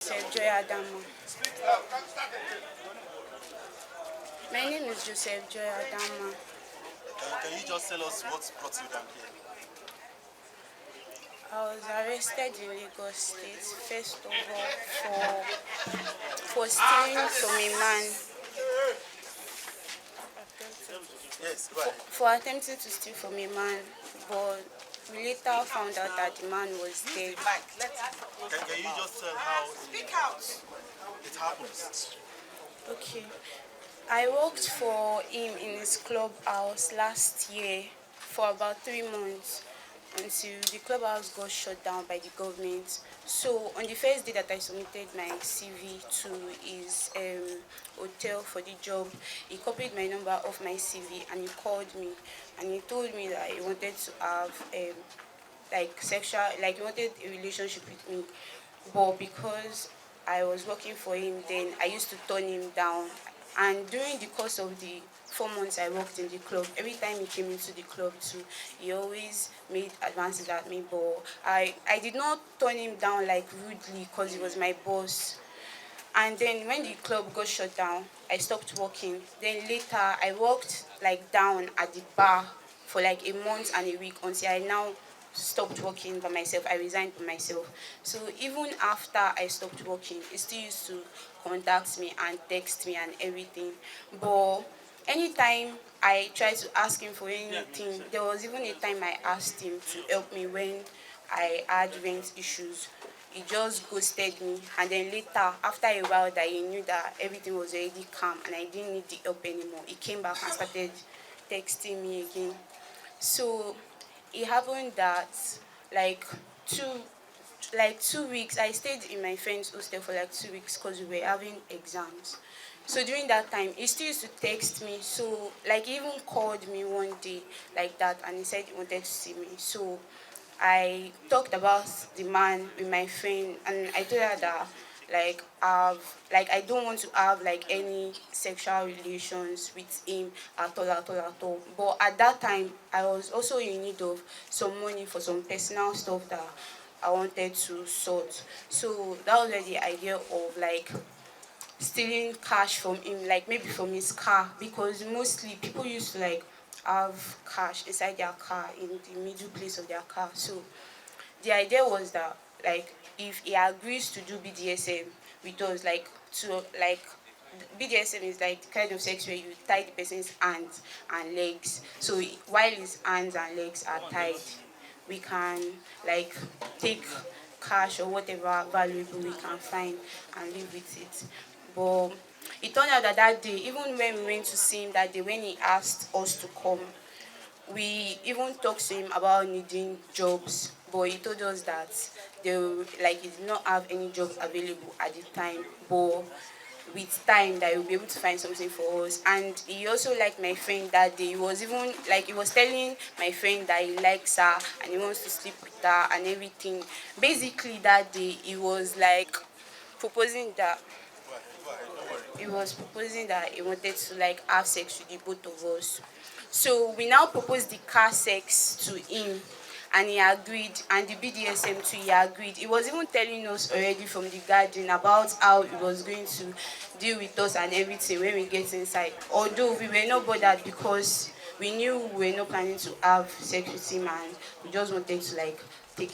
Joseph Joy Adama. My name is Joseph Joy Adama. Can you just tell us what brought you down here? I was arrested in Lagos State, first of all, for stealing from a man, Yes, go ahead. for attempting to steal from a man, but we later found out that the man was dead. Can you just tell how it happens? Okay. I worked for him in his clubhouse last year for about 3 months until the clubhouse got shut down by the government. So on the first day that I submitted my CV to his hotel for the job, he copied my number off my CV and he called me and he told me that he wanted to have he wanted a relationship with me, but because I was working for him then, I used to turn him down. And during the course of the 4 months I worked in the club, every time he came into the club too, he always made advances at me, but I did not turn him down like rudely because he was my boss. And then when the club got shut down, I stopped working. Then later I worked like down at the bar for like a month and a week until I now stopped working by myself. I resigned by myself. So even after I stopped working, he still used to contact me and text me and everything. But anytime I tried to ask him for anything, there was even a time I asked him to help me when I had rent issues. He just ghosted me, and then later, after a while that he knew that everything was already calm and I didn't need the help anymore, he came back and started texting me again. So it happened that like two 2 weeks I stayed in my friend's hostel for like 2 weeks because we were having exams. So during that time he still used to text me, so like he even called me one day like that and he said he wanted to see me. So I talked about the man with my friend and I told her that I don't want to have like any sexual relations with him at all. But at that time I was also in need of some money for some personal stuff that I wanted to sort. So that was where the idea of like stealing cash from him, like maybe from his car, because mostly people used to like have cash inside their car in the middle place of their car. So the idea was that like if he agrees to do BDSM with us, like to like BDSM is like the kind of sex where you tie the person's hands and legs. So while his hands and legs are tied, we can like take cash or whatever valuable we can find and live with it. But it turned out that that day, even when we went to see him that day, when he asked us to come, we even talked to him about needing jobs, but he told us that he did not have any job available at the time, but with time that he will be able to find something for us. And he also liked my friend that day. He was even like he was telling my friend that he likes her and he wants to sleep with her and everything. Basically that day he was like proposing that he was proposing that he wanted to like have sex with the both of us. So we now proposed the car sex to him and he agreed, and the BDSM too, he agreed. He was even telling us already from the garden about how he was going to deal with us and everything when we get inside. Although we were not bothered because we knew we were not planning to have sex with him and we just wanted to like take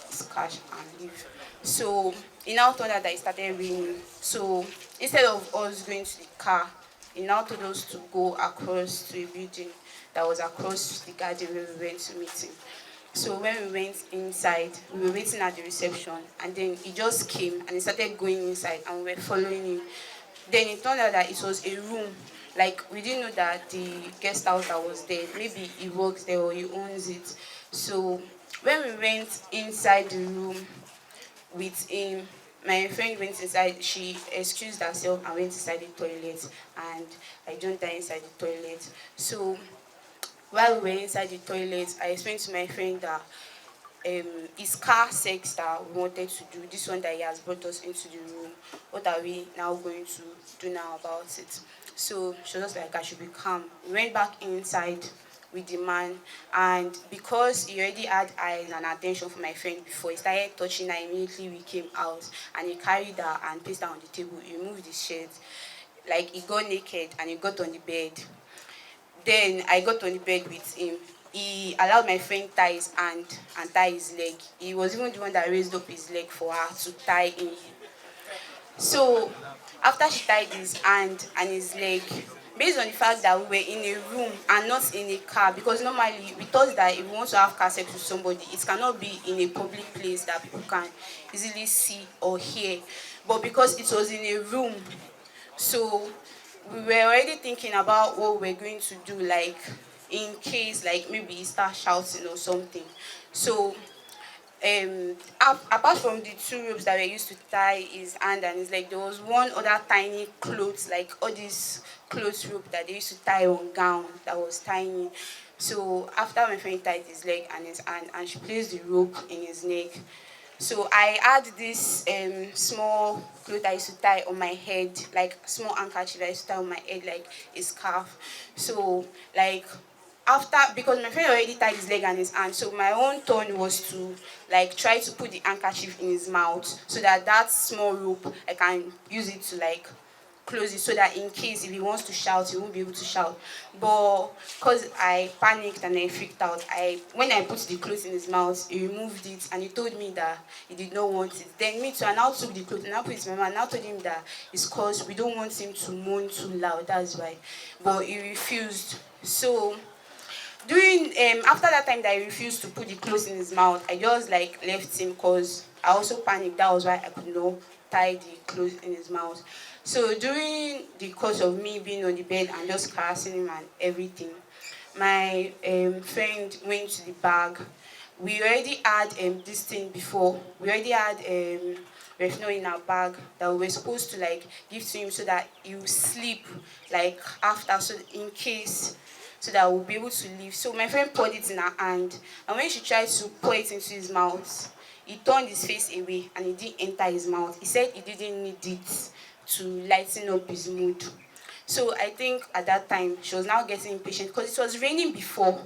his cash and leave. So he now told us that it started raining. So instead of us going to the car, he now told us to go across to a building that was across the garden where we went to meet him. So when we went inside, we were waiting at the reception, and then he just came and he started going inside, and we were following him. Then it turned out that it was a room. Like we didn't know that the guest house that was there, maybe he works there or he owns it. So when we went inside the room with him, my friend went inside. She excused herself and went inside the toilet, and I joined her inside the toilet. So while we were inside the toilet, I explained to my friend that his car sex that we wanted to do, this one that he has brought us into the room, what are we now going to do now about it? So she was just like, I should be calm. We went back inside with the man. And because he already had eyes and attention for my friend before, he started touching her immediately we came out, and he carried her and placed her on the table. He removed his shirt, like he got naked and he got on the bed. Then I got on the bed with him. He allowed my friend tie his hand and tie his leg. He was even the one that raised up his leg for her to tie him. So after she tied his hand and his leg, based on the fact that we were in a room and not in a car, because normally we thought that if we want to have car sex with somebody, it cannot be in a public place that people can easily see or hear. But because it was in a room, so we were already thinking about what we're going to do, like in case, like maybe he start shouting or something. So apart from the two ropes that were used to tie his hand and his leg, there was one other tiny clothes, like all these clothes rope that they used to tie on gown that was tiny. So after my friend tied his leg and his hand, and she placed the rope in his neck, so I had this small cloth I used to tie on my head, like small handkerchief I used to tie on my head like a scarf. So like after, because my friend already tied his leg and his hand, so my own turn was to like try to put the handkerchief in his mouth so that that small rope I can use it to like close it, so that in case if he wants to shout, he won't be able to shout. But because I panicked and I freaked out, I when I put the clothes in his mouth, he removed it and he told me that he did not want it. Then me too, I now took the clothes and I put it in my mouth and I told him that it's cause we don't want him to moan too loud, that's why. But he refused. So during after that time that he refused to put the clothes in his mouth, I just like left him because I also panicked. That was why I could not tie the clothes in his mouth. So during the course of me being on the bed and just caressing him and everything, my friend went to the bag. We already had this thing before. We already had retinol in our bag that we were supposed to like give to him so that he will sleep like after, so in case, so that we'll be able to leave. So my friend poured it in her hand, and when she tried to pour it into his mouth, he turned his face away and it didn't enter his mouth. He said he didn't need it to lighten up his mood. So I think at that time she was now getting impatient because it was raining before.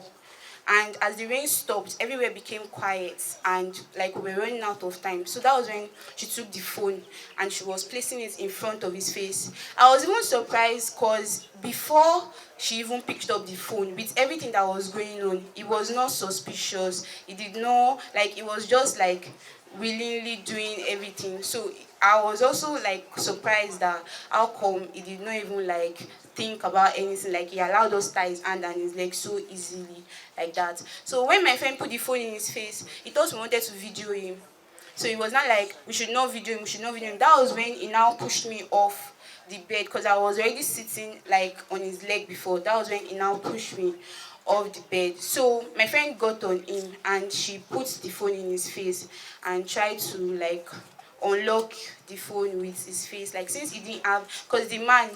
And as the rain stopped, everywhere became quiet and like we were running out of time. So that was when she took the phone and she was placing it in front of his face. I was even surprised because before she even picked up the phone, with everything that was going on, it was not suspicious. It did not, like, it was just like willingly doing everything. So I was also like surprised that how come he did not even like think about anything, like he allowed us tie his hand and his leg so easily like that. So when my friend put the phone in his face, he thought we wanted to video him. So it was not like we should not video him, we should not video him. That was when he now pushed me off the bed because I was already sitting like on his leg before. That was when he now pushed me off the bed. So my friend got on him and she put the phone in his face and tried to like unlock the phone with his face, like since he didn't have, because the man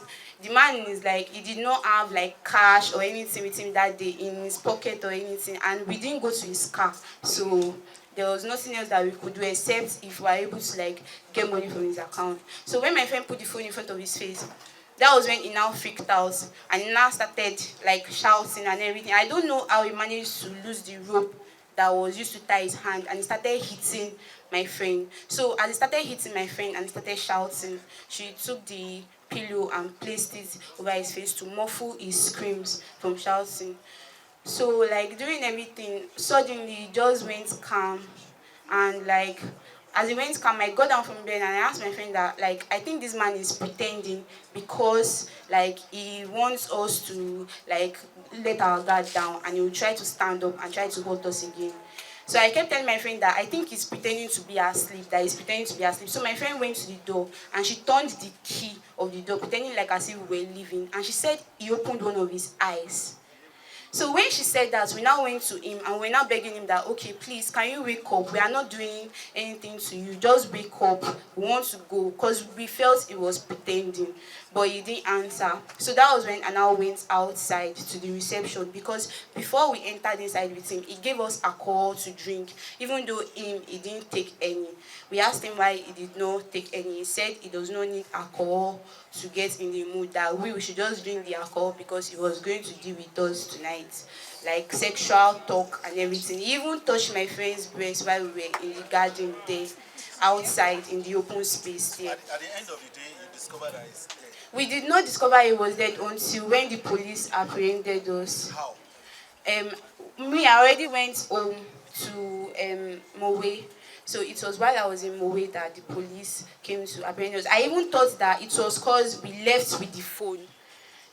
is like he did not have like cash or anything with him that day in his pocket or anything, and we didn't go to his car, so there was nothing else that we could do except if we were able to like get money from his account. So when my friend put the phone in front of his face, that was when he now freaked out and he now started like shouting and everything. I don't know how he managed to lose the rope that was used to tie his hand, and he started hitting my friend. So as he started hitting my friend and he started shouting, she took the pillow and placed it over his face to muffle his screams from shouting. So like during everything, suddenly it just went calm, and like as it went calm, I got down from bed and I asked my friend that like I think this man is pretending because like he wants us to like let our guard down and he will try to stand up and try to hold us again. So I kept telling my friend that I think he's pretending to be asleep, that he's pretending to be asleep. So my friend went to the door and she turned the key of the door, pretending like as if we were leaving. And she said he opened one of his eyes. So when she said that, we now went to him and we're now begging him that, okay, please, can you wake up? We are not doing anything to you. Just wake up. We want to go. Because we felt he was pretending, but he didn't answer. So that was when I now went outside to the reception, because before we entered inside with him, he gave us alcohol to drink, even though he didn't take any. We asked him why he did not take any. He said he does not need alcohol to get in the mood, that we should just drink the alcohol because he was going to deal with us tonight. like sexual talk and everything. He even touched my friend's breast while we were in the garden there, outside in the open space there. At the end of the day, you discovered that he's dead. We did not discover he was dead until when the police apprehended us. How? I already went home to Mowe. So it was while I was in Mowe that the police came to apprehend us. I even thought that it was because we left with the phone,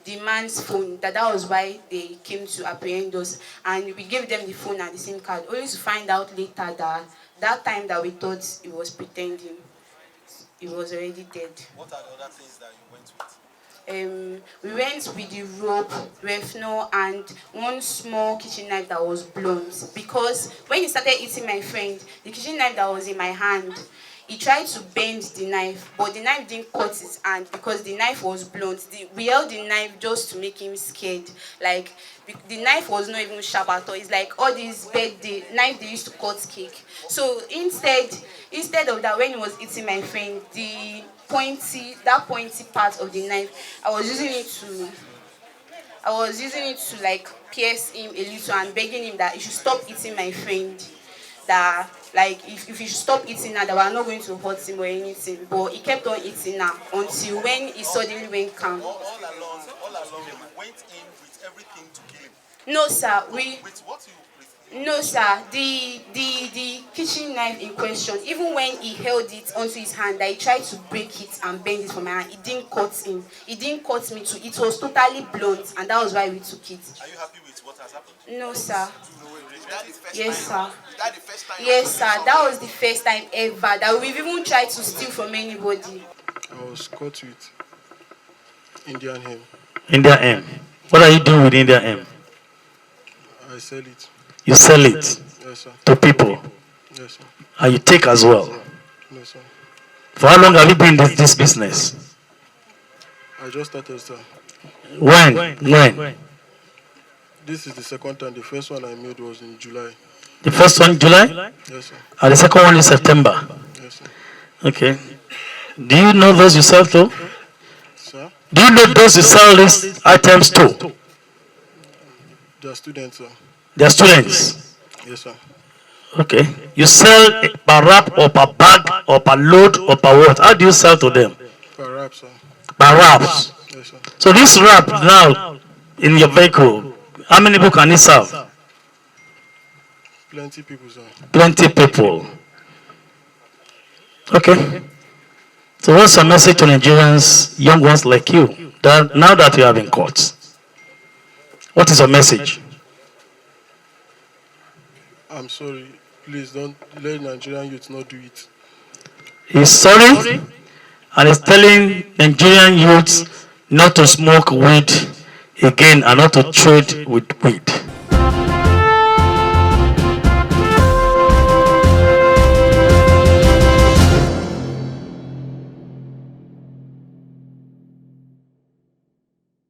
the man's phone, that was why they came to apprehend us. And we gave them the phone and the SIM card, only to find out later that that time that we thought he was pretending, he was already dead. What are the other things that you went with? We went with the rope, refno, and one small kitchen knife that was blunt. Because when he started eating my friend, the kitchen knife that was in my hand, he tried to bend the knife, but the knife didn't cut his hand because the knife was blunt. We held the knife just to make him scared. Like, the knife was not even sharp at all. It's like all these birthday knife they used to cut cake. So instead of that, when he was eating my friend, that pointy part of the knife, I was using it to like pierce him a little and begging him that he should stop eating my friend. That like if he should stop eating her, that we are not going to hurt him or anything. But he kept on eating her until when he suddenly went calm. All along, you went in with everything to kill him. No, sir. With what you? No, sir. The kitchen knife in question, even when he held it onto his hand, that he tried to break it and bend it from my hand, it didn't cut him. It didn't cut me too. It was totally blunt, and that was why we took it. Are you happy with what has happened? No, sir. Yes, sir. Is that the first time? Yes, sir. That was the first time ever that we've even tried to steal from anybody. I was caught with Indian hemp. Indian hemp. What are you doing with Indian hemp? I sell it. You sell it Yes, sir. to people, Yes, sir. and you take as well. No, sir. For how long have you been in this business? I just started, sir. When? This is the second time. The first one I made was in July. The first one July, Yes, sir. and the second one in September. Yes, sir. Okay. Do you know those you sell to? Sir? Do you know those you sell these items to? They are students, sir. They are students. Yes, sir. Okay. You sell per wrap or per bag or per load or per what? How do you sell to them? Perhaps, sir. Per wraps. Yes, sir. So this wrap now in your vehicle, how many people can it serve? Plenty people, sir. Plenty people. Okay. So what's your message to Nigerians, young ones like you, that now that you have been caught? What is your message? I'm sorry. Please don't let Nigerian youth not do it. He's sorry and he's telling Nigerian youths not to smoke weed again and not to trade with weed.